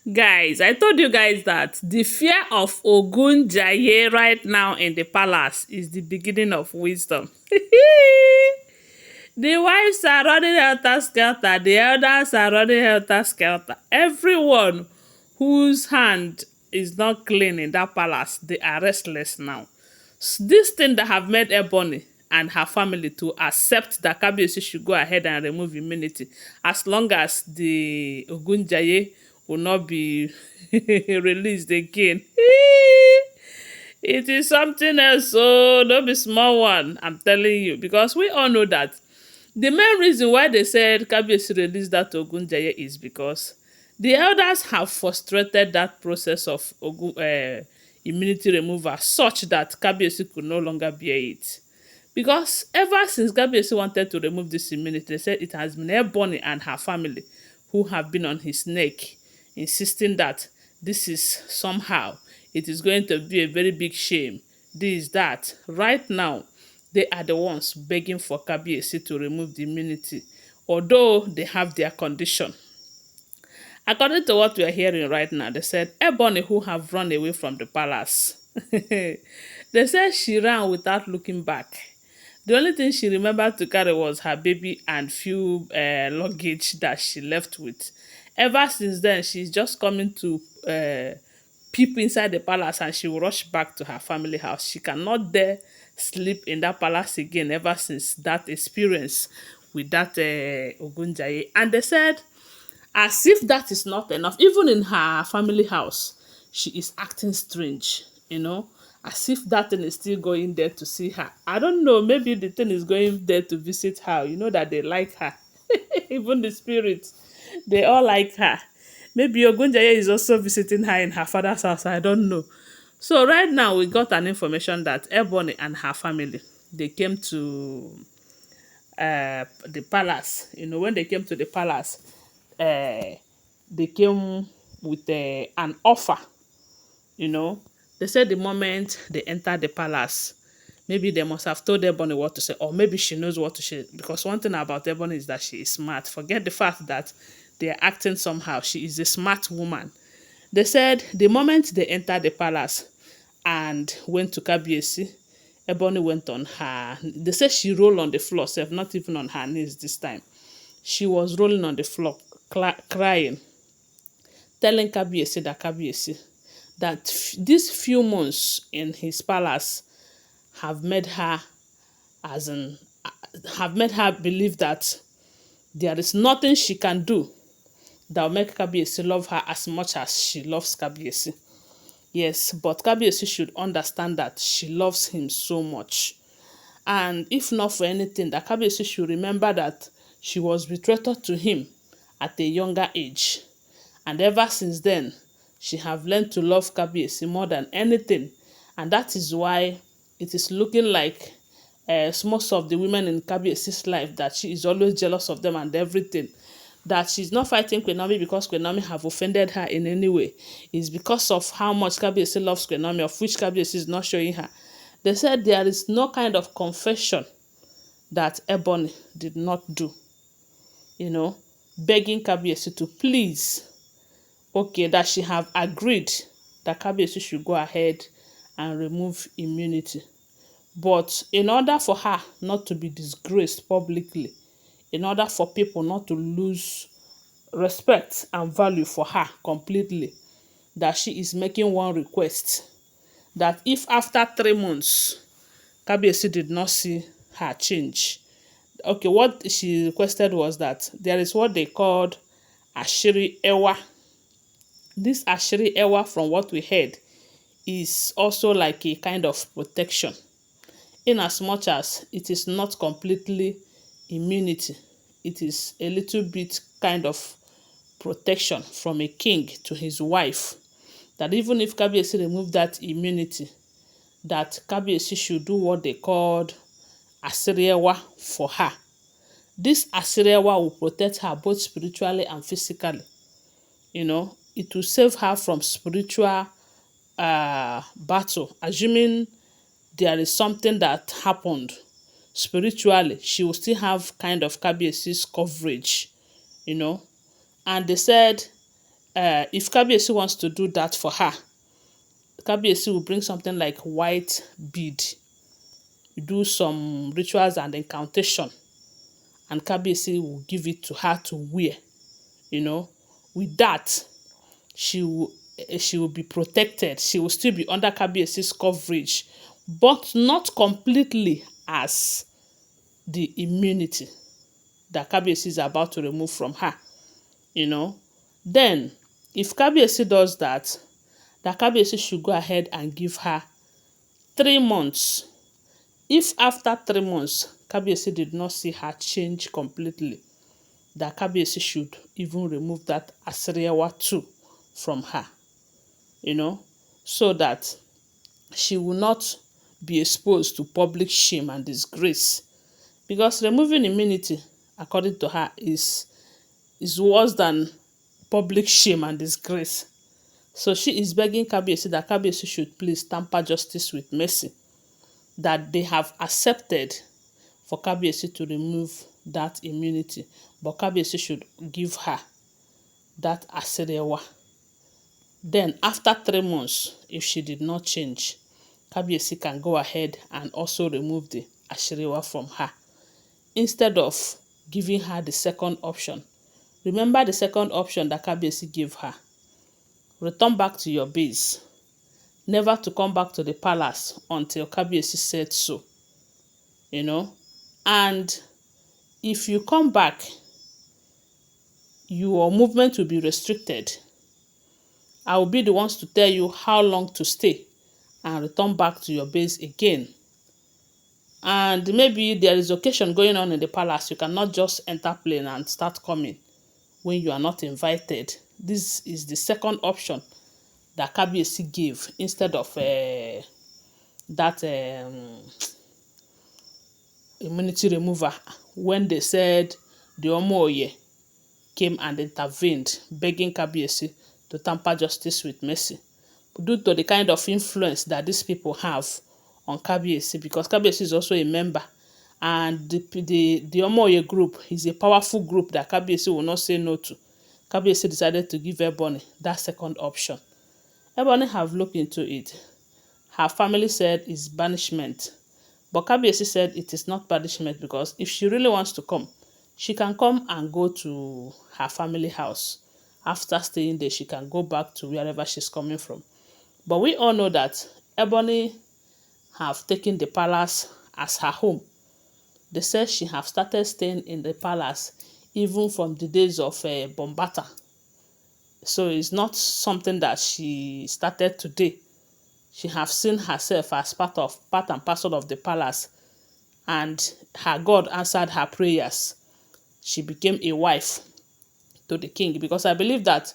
Guys, I told you guys that the fear of Ogunjaye right now in the palace is the beginning of wisdom. The wives are running helter-skelter. The elders are running helter-skelter. Everyone whose hand is not clean in that palace, they are restless now. This thing that have made Ebony and her family to accept that Kabiyesi should go ahead and remove immunity as long as the Ogunjaye will not be released again. It is something else, so don't be small one, I'm telling you. Because we all know that the main reason why they said Kabiyesi released that Ogunjaye is because the elders have frustrated that process of immunity removal such that Kabiyesi could no longer bear it. Because ever since Kabiyesi wanted to remove this immunity, they said it has been Ebony and her family who have been on his neck, insisting that this is somehow, it is going to be a very big shame. This, that. Right now, they are the ones begging for Kabiyesi to remove the immunity, although they have their condition. According to what we are hearing right now, they said Ebony, who have run away from the palace, they said she ran without looking back. The only thing she remembered to carry was her baby and few luggage that she left with. Ever since then, she's just coming to peep inside the palace and she will rush back to her family house. She cannot dare sleep in that palace again ever since that experience with that Ogunjaye. And they said, as if that is not enough, even in her family house, she is acting strange, as if that thing is still going there to see her. I don't know, maybe the thing is going there to visit her. You know that they like her. Even the spirits, they all like her. Maybe Ogunjaye is also visiting her in her father's house. I don't know. So right now, we got an information that Ebony and her family, they came to the palace. When they came to the palace, they came with an offer. They said the moment they entered the palace, maybe they must have told Ebony what to say, or maybe she knows what to say. Because one thing about Ebony is that she is smart. Forget the fact that they are acting somehow. She is a smart woman. They said the moment they entered the palace and went to Kabiyesi, Ebony went on her. They said she rolled on the floor, self, not even on her knees this time. She was rolling on the floor, crying, telling Kabiyesi that these few months in his palace have made her believe that there is nothing she can do that will make Kabiyesi love her as much as she loves Kabiyesi. Yes, but Kabiyesi should understand that she loves him so much. And if not for anything, that Kabiyesi should remember that she was betrothed to him at a younger age. And ever since then, she have learned to love Kabiyesi more than anything. And that is why it is looking like most of the women in Kabiyesi's life, that she is always jealous of them and everything. That she's not fighting Queen Naomi because Queen Naomi have offended her in any way. It's because of how much Kabiyesi loves Queen Naomi, of which Kabiyesi is not showing her. They said there is no kind of confession that Ebony did not do. Begging Kabiyesi to please, that she have agreed that Kabiyesi should go ahead and remove immunity. But in order for her not to be disgraced publicly, in order for people not to lose respect and value for her completely, that she is making one request, that if after 3 months Kabiyesi did not see her change, what she requested was that there is what they called Ashiri Ewa. This Ashiri Ewa, from what we heard, is also like a kind of protection, in as much as it is not completely immunity. It is a little bit kind of protection from a king to his wife, that even if Kabiyesi removed that immunity, that Kabiyesi should do what they called Asiriyewa for her. This Asiriyewa will protect her both spiritually and physically. It will save her from spiritual battle. Assuming there is something that happened spiritually, she will still have kind of Kabiyesi's coverage. And they said if Kabiyesi wants to do that for her, Kabiyesi will bring something like white bead, do some rituals and incantation, and Kabiyesi will give it to her to wear. You know, with that, she will be protected. She will still be under Kabiyesi's coverage, but not completely as the immunity that Kabiyesi is about to remove from her. You know, then if Kabiyesi does that, that Kabiyesi should go ahead and give her 3 months. If after 3 months Kabiyesi did not see her change completely, that Kabiyesi should even remove that Asiriyawa too from her, you know, so that she will not be exposed to public shame and disgrace. Because removing immunity, according to her, is worse than public shame and disgrace. So she is begging Kabiyesi that Kabiyesi should please tamper justice with mercy, that they have accepted for Kabiyesi to remove that immunity, but Kabiyesi should give her that Asiriyawa. Then after 3 months, if she did not change, Kabiyesi can go ahead and also remove the Asiriyawa from her, instead of giving her the second option. Remember the second option that Kabiyesi gave her: return back to your base, never to come back to the palace until Kabiyesi said so. You know, and if you come back, your movement will be restricted. I will be the ones to tell you how long to stay and return back to your base again. And maybe there is occasion going on in the palace. You cannot just enter plane and start coming when you are not invited. This is the second option that Kabiyesi gave instead of that immunity remover, when they said the Omoye came and intervened, begging Kabiyesi to tamper justice with mercy, due to the kind of influence that these people have on Kabiyesi, because Kabiyesi is also a member, and the Omoye group is a powerful group that Kabiyesi will not say no to. Kabiyesi decided to give Ebony that second option. Ebony have looked into it. Her family said it's banishment, but Kabiyesi said it is not banishment, because if she really wants to come, she can come and go to her family house. After staying there, she can go back to wherever she's coming from. But we all know that Ebony have taken the palace as her home. They said she have started staying in the palace even from the days of Bombata. So it's not something that she started today. She have seen herself as part and parcel of the palace, and her God answered her prayers. She became a wife to the king, because I believe that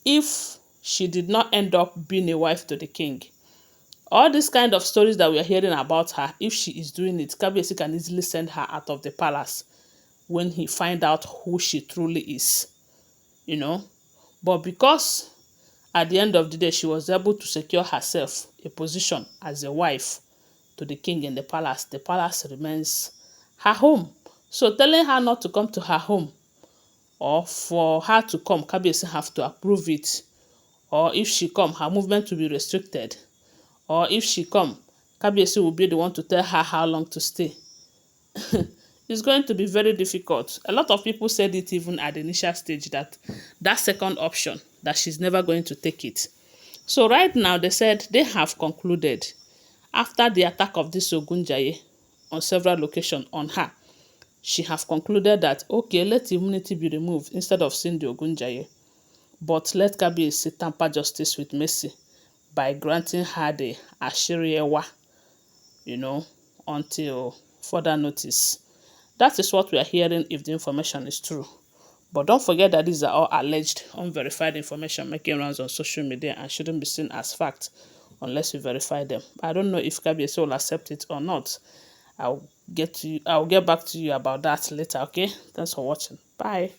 if she did not end up being a wife to the king, all these kind of stories that we are hearing about her, if she is doing it, Kabiyesi can easily send her out of the palace when he find out who she truly is, you know. But because at the end of the day, she was able to secure herself a position as a wife to the king in the palace remains her home. So telling her not to come to her home, or for her to come, Kabiyesi have to approve it. Or if she come, her movement will be restricted. Or if she come, Kabiyesi will be the one to tell her how long to stay. It's going to be very difficult. A lot of people said it even at the initial stage, that second option, that she's never going to take it. So right now, they said they have concluded, after the attack of this Ogunjaye on several locations on her, she have concluded that, okay, let immunity be removed instead of seeing the Ogunjaye. But let Kabiyesi tamper justice with mercy by granting her the Asiriyewa, you know, until further notice. That is what we are hearing, if the information is true. But don't forget that these are all alleged, unverified information making rounds on social media and shouldn't be seen as fact unless you verify them. I don't know if Kabiyesi will accept it or not. I'll get back to you about that later, okay? Thanks for watching. Bye.